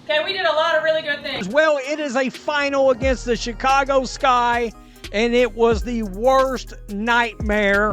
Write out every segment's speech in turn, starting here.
Okay, we did a lot of really good things. Well, it is a final against the Chicago Sky, and it was the worst nightmare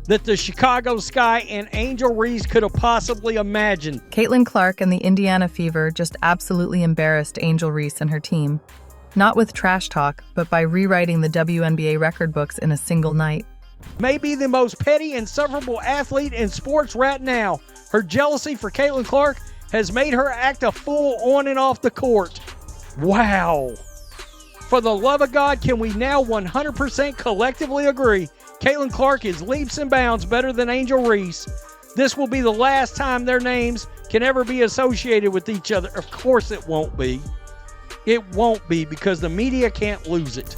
that the Chicago Sky and Angel Reese could have possibly imagined. Caitlin Clark and the Indiana Fever just absolutely embarrassed Angel Reese and her team. Not with trash talk, but by rewriting the WNBA record books in a single night. Maybe the most petty, insufferable athlete in sports right now. Her jealousy for Caitlin Clark has made her act a fool on and off the court. Wow. For the love of God, can we now 100% collectively agree Caitlin Clark is leaps and bounds better than Angel Reese? This will be the last time their names can ever be associated with each other. Of course it won't be. It won't be, because the media can't lose it.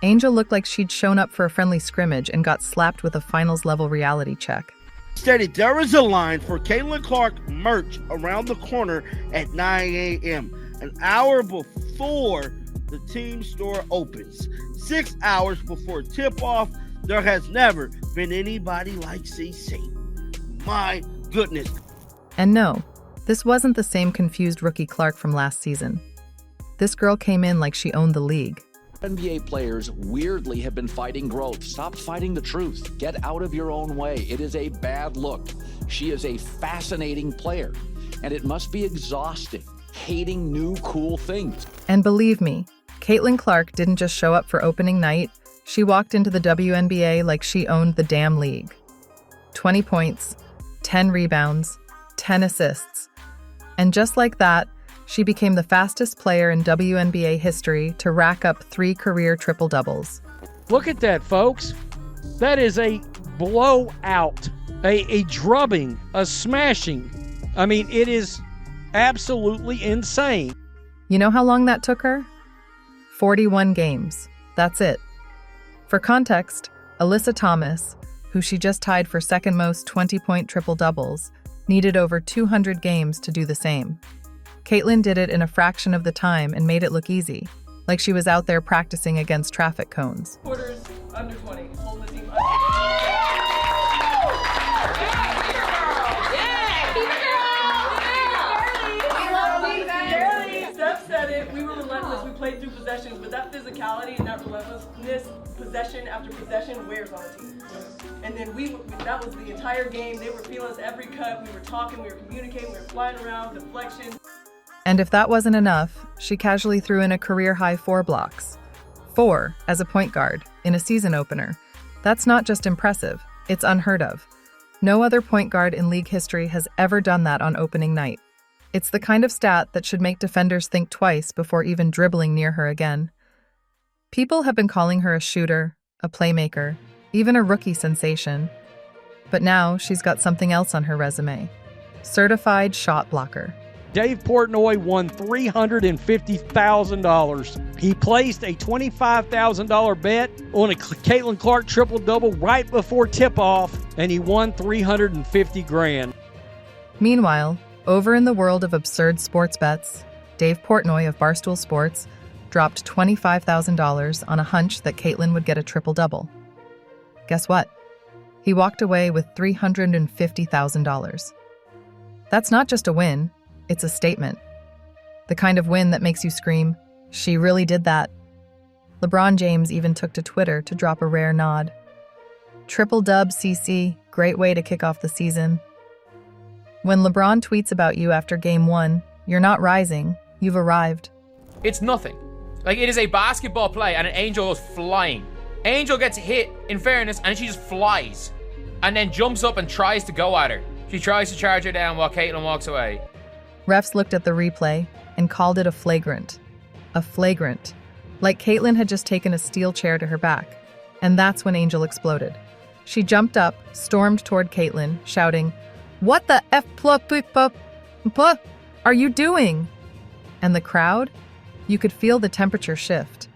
Angel looked like she'd shown up for a friendly scrimmage and got slapped with a finals-level reality check. Stated there is a line for Caitlin Clark merch around the corner at 9 a.m., an hour before the team store opens. 6 hours before tip-off, there has never been anybody like CC. My goodness. And no, this wasn't the same confused rookie Clark from last season. This girl came in like she owned the league. NBA players weirdly have been fighting growth. Stop fighting the truth. Get out of your own way. It is a bad look. She is a fascinating player, and it must be exhausting, hating new cool things. And believe me, Caitlin Clark didn't just show up for opening night. She walked into the WNBA like she owned the damn league. 20 points, 10 rebounds, 10 assists. And just like that, she became the fastest player in WNBA history to rack up 3 career triple-doubles. Look at that, folks. That is a blowout, a drubbing, a smashing. I mean, it is absolutely insane. You know how long that took her? 41 games. That's it. For context, Alyssa Thomas, who she just tied for second most 20-point triple-doubles, needed over 200 games to do the same. Caitlin did it in a fraction of the time and made it look easy, like she was out there practicing against traffic cones. Quarters under 20, holding the team under 20. Steph said it, we were relentless, we played through possessions, but that physicality and that relentlessness, possession after possession, wears on a team. And then that was the entire game. They were feeling us every cut, we were talking, we were communicating, we were flying around, deflection. And if that wasn't enough, she casually threw in a career-high 4 blocks. 4 as a point guard in a season opener. That's not just impressive, it's unheard of. No other point guard in league history has ever done that on opening night. It's the kind of stat that should make defenders think twice before even dribbling near her again. People have been calling her a shooter, a playmaker, even a rookie sensation. But now she's got something else on her resume. Certified shot blocker. Dave Portnoy won $350,000. He placed a $25,000 bet on a Caitlin Clark triple-double right before tip-off, and he won $350,000. Meanwhile, over in the world of absurd sports bets, Dave Portnoy of Barstool Sports dropped $25,000 on a hunch that Caitlin would get a triple-double. Guess what? He walked away with $350,000. That's not just a win. It's a statement. The kind of win that makes you scream, "She really did that." LeBron James even took to Twitter to drop a rare nod. Triple dub, CC, great way to kick off the season. When LeBron tweets about you after game 1, you're not rising, you've arrived. It's nothing. Like, it is a basketball play and an Angel goes flying. Angel gets hit, in fairness, and she just flies. And then jumps up and tries to go at her. She tries to charge her down while Caitlin walks away. Refs looked at the replay and called it a flagrant. A flagrant. Like Caitlin had just taken a steel chair to her back. And that's when Angel exploded. She jumped up, stormed toward Caitlin, shouting, "What the F are you doing?" And the crowd? You could feel the temperature shift.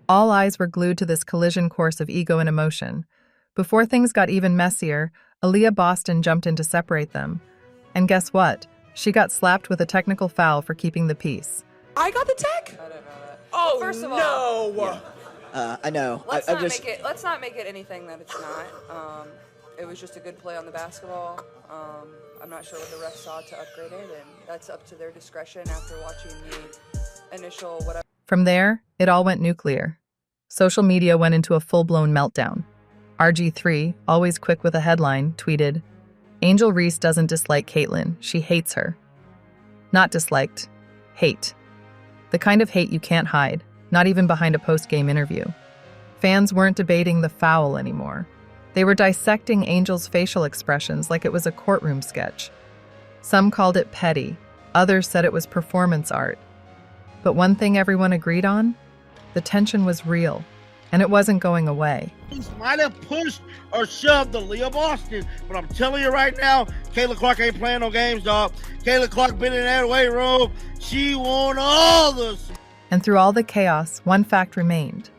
All eyes were glued to this collision course of ego and emotion. Before things got even messier, Aaliyah Boston jumped in to separate them. And guess what? She got slapped with a technical foul for keeping the peace. I got the tech? I didn't know that. Oh, first of all, no! I know. Let's not make it anything that it's not. It was just a good play on the basketball. I'm not sure what the refs saw to upgrade it, and that's up to their discretion after watching the initial whatever. From there, it all went nuclear. Social media went into a full-blown meltdown. RG3, always quick with a headline, tweeted, "Angel Reese doesn't dislike Caitlyn, she hates her." Not disliked, hate. The kind of hate you can't hide, not even behind a post-game interview. Fans weren't debating the foul anymore. They were dissecting Angel's facial expressions like it was a courtroom sketch. Some called it petty, others said it was performance art. But one thing everyone agreed on? The tension was real, and it wasn't going away. Might have pushed or shoved the Leah Boston, but I'm telling you right now, Caitlin Clark ain't playing no games, dog. Caitlin Clark been in that weight room. She won all this. And through all the chaos, one fact remained.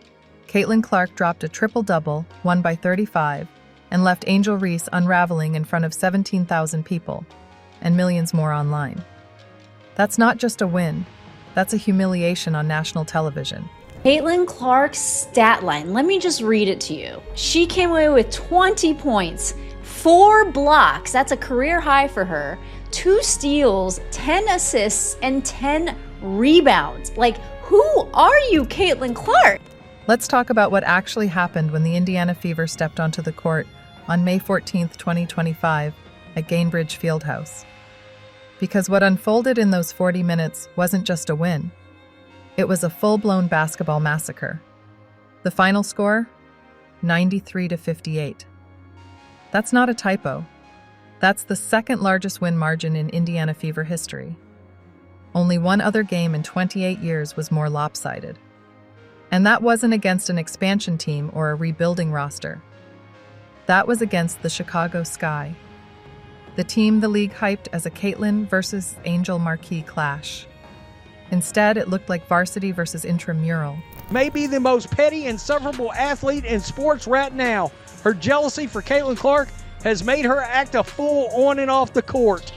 Caitlin Clark dropped a triple-double, won by 35, and left Angel Reese unraveling in front of 17,000 people, and millions more online. That's not just a win. That's a humiliation on national television. Caitlin Clark's stat line, let me just read it to you. She came away with 20 points, 4 blocks, that's a career high for her, 2 steals, 10 assists, and 10 rebounds. Like, who are you, Caitlin Clark? Let's talk about what actually happened when the Indiana Fever stepped onto the court on May 14th, 2025 at Gainbridge Fieldhouse. Because what unfolded in those 40 minutes wasn't just a win. It was a full-blown basketball massacre. The final score? 93-58. That's not a typo. That's the second largest win margin in Indiana Fever history. Only one other game in 28 years was more lopsided. And that wasn't against an expansion team or a rebuilding roster. That was against the Chicago Sky, the team the league hyped as a Caitlyn versus Angel marquee clash. Instead, it looked like varsity versus intramural. Maybe the most petty, insufferable athlete in sports right now. Her jealousy for Caitlin Clark has made her act a fool on and off the court.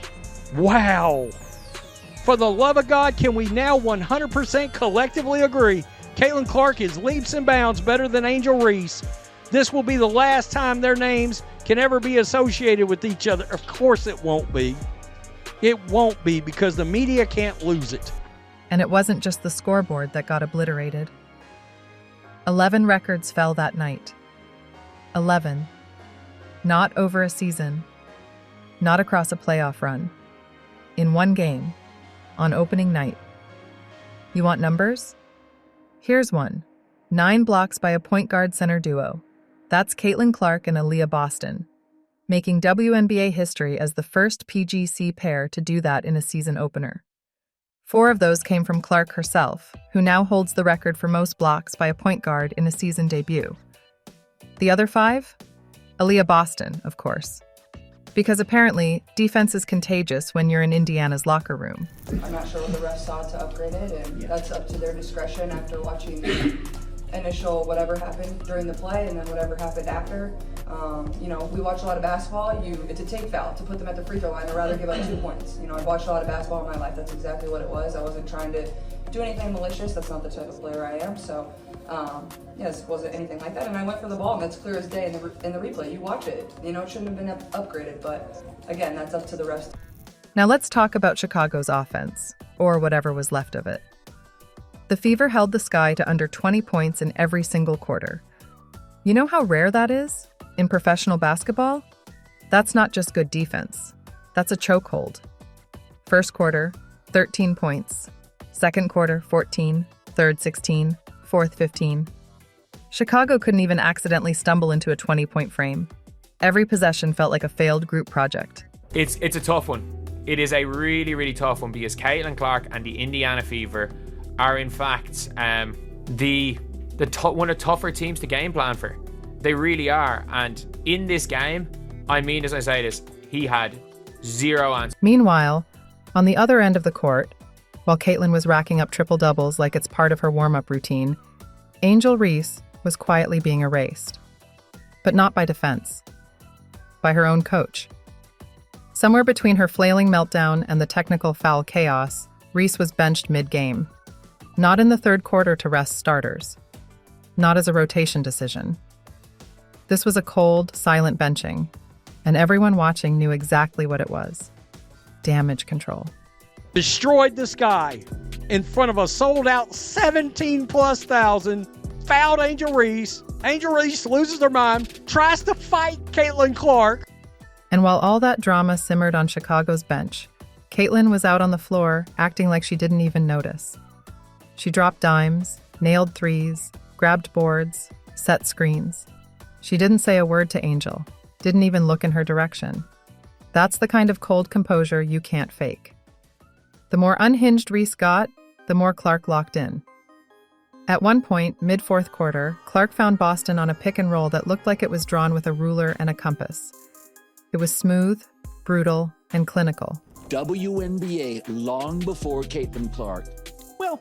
Wow. For the love of God, can we now 100% collectively agree Caitlin Clark is leaps and bounds better than Angel Reese? This will be the last time their names can ever be associated with each other. Of course it won't be. It won't be, because the media can't lose it. And it wasn't just the scoreboard that got obliterated. 11 records fell that night. 11. Not over a season. Not across a playoff run. In one game. On opening night. You want numbers? Here's one. 9 blocks by a point guard center duo. That's Caitlin Clark and Aaliyah Boston, making WNBA history as the first PGC pair to do that in a season opener. 4 of those came from Clark herself, who now holds the record for most blocks by a point guard in a season debut. The other 5? Aaliyah Boston, of course. Because apparently, defense is contagious when you're in Indiana's locker room. I'm not sure what the refs saw to upgrade it, and that's up to their discretion after watching the initial whatever happened during the play and then whatever happened after. We watch a lot of basketball. It's a take foul to put them at the free throw line. I'd rather give up 2 points. I've watched a lot of basketball in my life. That's exactly what it was. I wasn't trying to do anything malicious. That's not the type of player I am. So, yes, wasn't anything like that. And I went for the ball, and that's clear as day in the replay. You watch it. It shouldn't have been upgraded. But again, that's up to the refs. Now let's talk about Chicago's offense, or whatever was left of it. The Fever held the Sky to under 20 points in every single quarter. You know how rare that is? In professional basketball? That's not just good defense. That's a chokehold. First quarter, 13 points. Second quarter, 14. Third, 16. Fourth, 15. Chicago couldn't even accidentally stumble into a 20-point frame. Every possession felt like a failed group project. It's a tough one. It is a really, really tough one because Caitlin Clark and the Indiana Fever are in fact one of the tougher teams to game plan for. They really are. And in this game, I mean, as I say this, he had 0 answers. Meanwhile, on the other end of the court, while Caitlin was racking up triple-doubles like it's part of her warm-up routine, Angel Reese was quietly being erased. But not by defense. By her own coach. Somewhere between her flailing meltdown and the technical foul chaos, Reese was benched mid-game. Not in the third quarter to rest starters. Not as a rotation decision. This was a cold, silent benching, and everyone watching knew exactly what it was. damage control. Destroyed the sky in front of a sold-out 17+ thousand. Fouled Angel Reese. Angel Reese loses her mind, tries to fight Caitlin Clark. And while all that drama simmered on Chicago's bench, Caitlin was out on the floor acting like she didn't even notice. She dropped dimes, nailed threes, grabbed boards, set screens. She didn't say a word to Angel, didn't even look in her direction. That's the kind of cold composure you can't fake. The more unhinged Reese got, the more Clark locked in. At one point, mid-fourth quarter, Clark found Boston on a pick and roll that looked like it was drawn with a ruler and a compass. It was smooth, brutal, and clinical. WNBA long before Caitlin Clark. Well,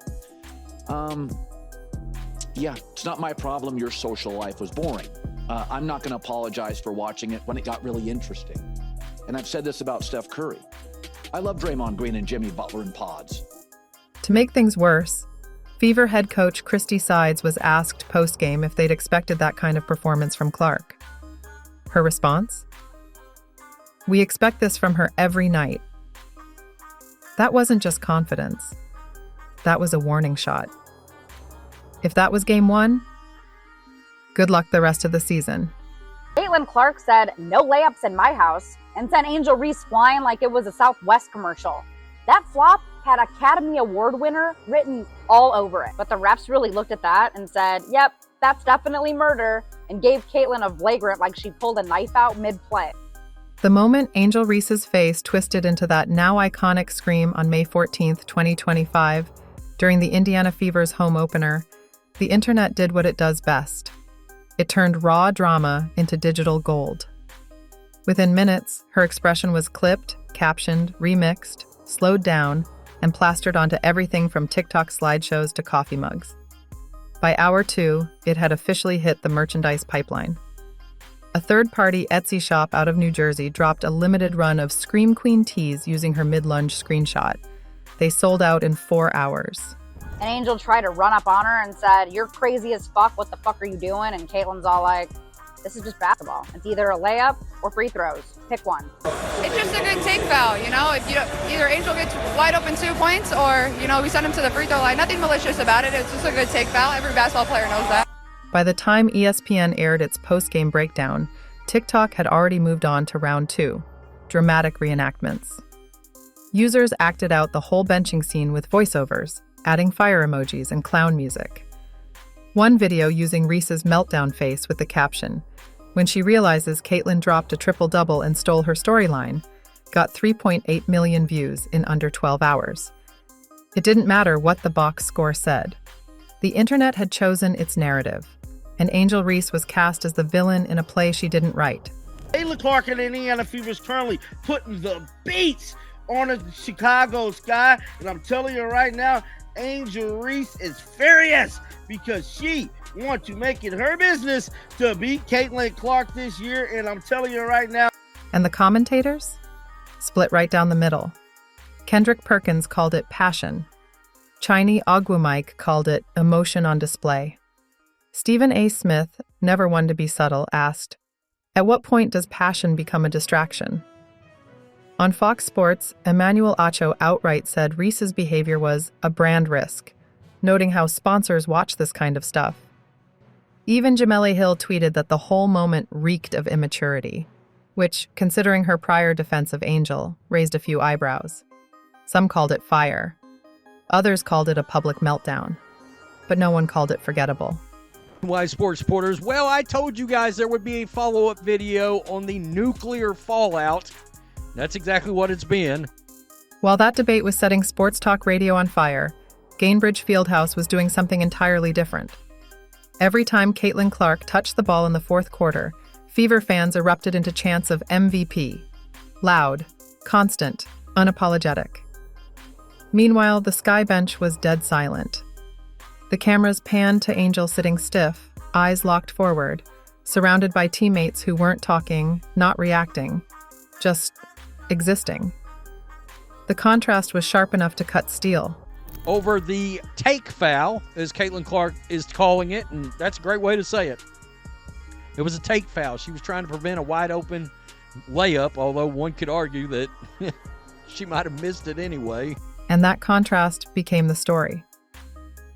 yeah, it's not my problem your social life was boring. I'm not going to apologize for watching it when it got really interesting. And I've said this about Steph Curry. I love Draymond Green and Jimmy Butler in pods. To make things worse, Fever head coach Christy Sides was asked post-game if they'd expected that kind of performance from Clark. Her response? "We expect this from her every night." That wasn't just confidence. That was a warning shot. If that was game one, good luck the rest of the season. Caitlin Clark said, "No layups in my house," and sent Angel Reese flying like it was a Southwest commercial. That flop had Academy Award winner written all over it. But the refs really looked at that and said, "Yep, that's definitely murder," and gave Caitlin a flagrant like she pulled a knife out mid-play. The moment Angel Reese's face twisted into that now iconic scream on May 14th, 2025, during the Indiana Fever's home opener, the internet did what it does best. It turned raw drama into digital gold. Within minutes, her expression was clipped, captioned, remixed, slowed down, and plastered onto everything from TikTok slideshows to coffee mugs. By hour 2, it had officially hit the merchandise pipeline. A third-party Etsy shop out of New Jersey dropped a limited run of Scream Queen tees using her mid-lunge screenshot. They sold out in 4 hours. And Angel tried to run up on her and said, "You're crazy as fuck, what the fuck are you doing?" And Caitlin's all like, "This is just basketball. It's either a layup or free throws. Pick one." It's just a good take foul, you know? If either Angel gets wide open 2 points or, we send him to the free throw line. Nothing malicious about it. It's just a good take foul. Every basketball player knows that. By the time ESPN aired its post-game breakdown, TikTok had already moved on to round 2, dramatic reenactments. Users acted out the whole benching scene with voiceovers, adding fire emojis and clown music. One video using Reese's meltdown face with the caption, "When she realizes Caitlin dropped a triple-double and stole her storyline," got 3.8 million views in under 12 hours. It didn't matter what the box score said. The internet had chosen its narrative, and Angel Reese was cast as the villain in a play she didn't write. Caitlin Clark and the Indiana Fever is currently putting the beats on the Chicago sky, and I'm telling you right now, Angel Reese is furious because she wants to make it her business to beat Caitlin Clark this year, and I'm telling you right now. And the commentators? Split right down the middle. Kendrick Perkins called it passion. Chiny Ogwumike called it emotion on display. Stephen A. Smith, never one to be subtle, asked, "At what point does passion become a distraction?" On Fox Sports, Emmanuel Acho outright said Reese's behavior was a brand risk, noting how sponsors watch this kind of stuff. Even Jameli Hill tweeted that the whole moment reeked of immaturity, which, considering her prior defense of Angel, raised a few eyebrows. Some called it fire. Others called it a public meltdown. But no one called it forgettable. Why, sports supporters? Well, I told you guys there would be a follow-up video on the nuclear fallout. That's exactly what it's been. While that debate was setting sports talk radio on fire, Gainbridge Fieldhouse was doing something entirely different. Every time Caitlin Clark touched the ball in the fourth quarter, Fever fans erupted into chants of MVP. Loud, constant, unapologetic. Meanwhile, the sky bench was dead silent. The cameras panned to Angel sitting stiff, eyes locked forward, surrounded by teammates who weren't talking, not reacting, just existing. The contrast was sharp enough to cut steel. Over the take foul, as Caitlin Clark is calling it, and that's a great way to say it. It was a take foul. She was trying to prevent a wide open layup, although one could argue that She might have missed it anyway. And that contrast became the story.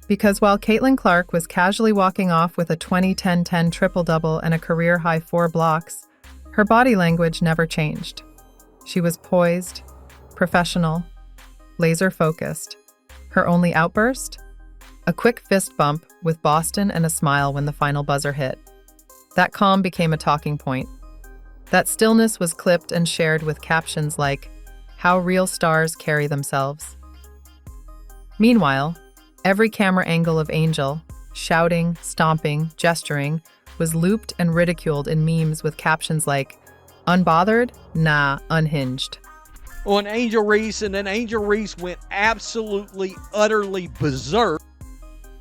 Because while Caitlin Clark was casually walking off with a 20-10-10 triple-double and a career-high 4 blocks, her body language never changed. She was poised, professional, laser-focused. Her only outburst? A quick fist bump with Boston and a smile when the final buzzer hit. That calm became a talking point. That stillness was clipped and shared with captions like, "How real stars carry themselves." Meanwhile, every camera angle of Angel, shouting, stomping, gesturing, was looped and ridiculed in memes with captions like, "Unbothered? Nah, unhinged." On Angel Reese, and then Angel Reese went absolutely, utterly berserk.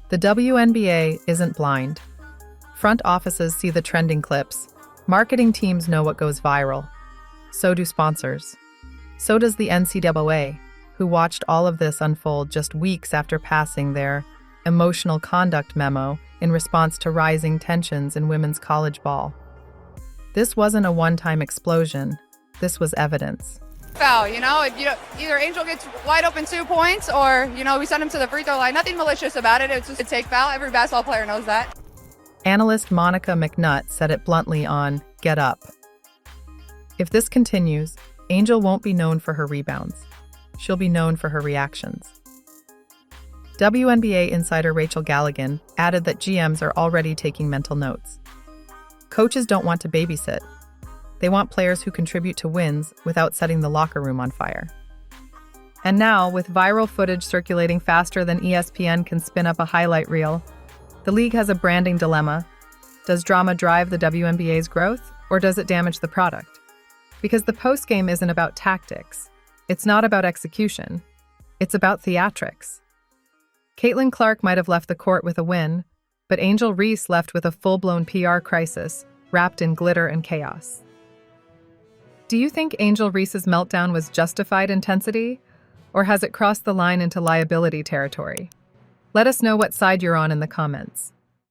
The WNBA isn't blind. Front offices see the trending clips. Marketing teams know what goes viral. So do sponsors. So does the NCAA, who watched all of this unfold just weeks after passing their emotional conduct memo in response to rising tensions in women's college ball. This wasn't a one-time explosion. This was evidence. Foul, either Angel gets wide open 2 points or, we send him to the free throw line. Nothing malicious about it. It's just a take foul. Every basketball player knows that. Analyst Monica McNutt said it bluntly on Get Up. If this continues, Angel won't be known for her rebounds. She'll be known for her reactions. WNBA insider Rachel Galligan added that GMs are already taking mental notes. Coaches don't want to babysit. They want players who contribute to wins without setting the locker room on fire. And now, with viral footage circulating faster than ESPN can spin up a highlight reel, the league has a branding dilemma. Does drama drive the WNBA's growth, or does it damage the product? Because the postgame isn't about tactics. It's not about execution. It's about theatrics. Caitlin Clark might have left the court with a win, but Angel Reese left with a full-blown PR crisis, wrapped in glitter and chaos. Do you think Angel Reese's meltdown was justified intensity, or has it crossed the line into liability territory? Let us know what side you're on in the comments.